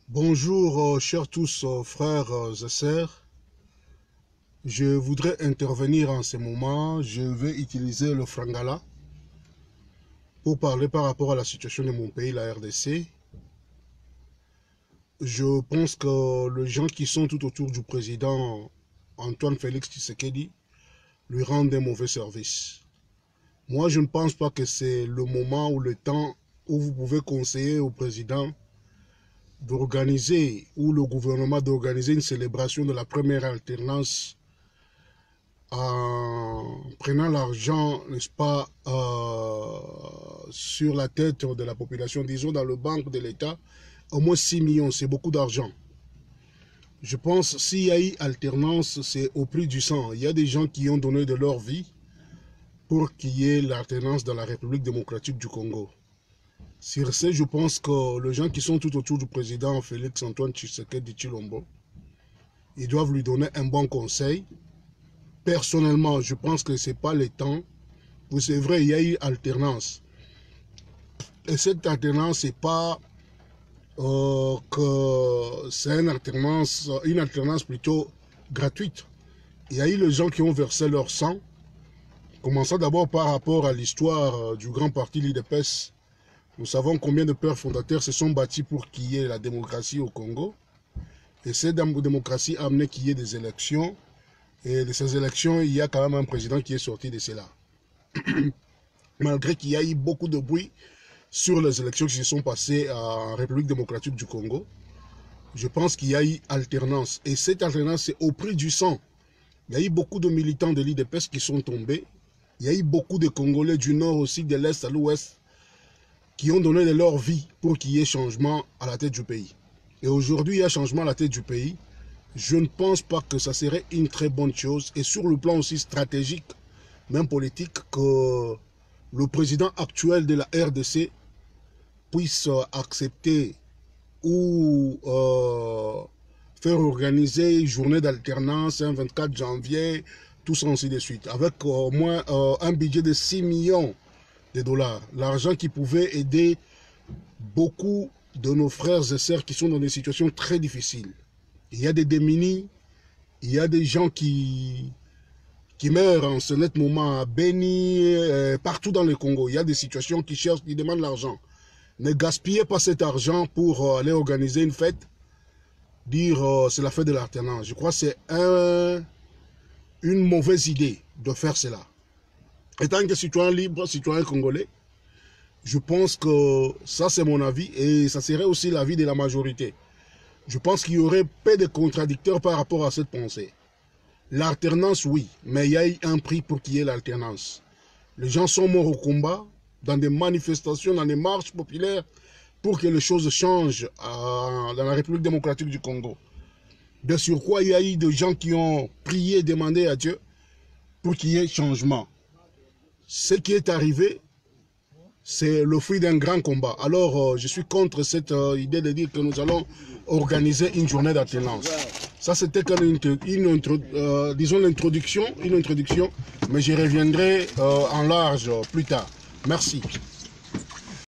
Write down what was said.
Bonjour, chers tous, frères et sœurs. Je voudrais intervenir en ce moment. Je vais utiliser le frangala pour parler par rapport à la situation de mon pays, la RDC. Je pense que les gens qui sont tout autour du président Antoine Félix Tshisekedi lui rendent un mauvais service. Moi, je ne pense pas que c'est le moment ou le temps où vous pouvez conseiller au président d'organiser, ou le gouvernement d'organiser une célébration de la première alternance en prenant l'argent, n'est-ce pas, sur la tête de la population, disons dans le banque de l'État, au moins 6 millions, c'est beaucoup d'argent. Je pense s'il y a eu alternance, c'est au prix du sang. Il y a des gens qui ont donné de leur vie pour qu'il y ait l'alternance dans la République démocratique du Congo. Sur ce, je pense que les gens qui sont tout autour du président Félix Antoine Tshisekedi Tshilombo, ils doivent lui donner un bon conseil. Personnellement, je pense que ce n'est pas le temps. C'est vrai, il y a eu alternance. Et cette alternance, ce n'est pas que c'est une alternance plutôt gratuite. Il y a eu les gens qui ont versé leur sang, commençant d'abord par rapport à l'histoire du grand parti l'UDPS. Nous savons combien de pères fondateurs se sont bâtis pour qu'il y ait la démocratie au Congo. Et cette démocratie a amené qu'il y ait des élections. Et de ces élections, il y a quand même un président qui est sorti de cela. Malgré qu'il y a eu beaucoup de bruit sur les élections qui se sont passées en République démocratique du Congo, je pense qu'il y a eu alternance. Et cette alternance, c'est au prix du sang. Il y a eu beaucoup de militants de l'UDPS qui sont tombés. Il y a eu beaucoup de Congolais du Nord aussi, de l'Est à l'Ouest, qui ont donné de leur vie pour qu'il y ait changement à la tête du pays. Et aujourd'hui, il y a changement à la tête du pays. Je ne pense pas que ça serait une très bonne chose. Et sur le plan aussi stratégique, même politique, que le président actuel de la RDC puisse accepter ou faire organiser une journée d'alternance un 24 janvier, tout ça ainsi de suite, avec au moins un budget de 6 millions de dollars. L'argent qui pouvait aider beaucoup de nos frères et sœurs qui sont dans des situations très difficiles. Il y a des démunis, il y a des gens qui meurent en ce net moment à Beni, partout dans le Congo. Il y a des situations qui cherchent, qui demandent l'argent. Ne gaspillez pas cet argent pour aller organiser une fête, dire c'est la fête de l'alternance. Je crois que c'est une mauvaise idée de faire cela. En tant que citoyen libre, citoyen congolais, je pense que ça c'est mon avis et ça serait aussi l'avis de la majorité. Je pense qu'il y aurait peu de contradicteurs par rapport à cette pensée. L'alternance, oui, mais il y a eu un prix pour qu'il y ait l'alternance. Les gens sont morts au combat, dans des manifestations, dans des marches populaires, pour que les choses changent dans la République démocratique du Congo. De surcroît, il y a eu des gens qui ont prié et demandé à Dieu pour qu'il y ait changement. Ce qui est arrivé, c'est le fruit d'un grand combat. Alors, je suis contre cette idée de dire que nous allons organiser une journée d'alternance. Ça, c'était disons l'introduction, mais je reviendrai en large plus tard. Merci.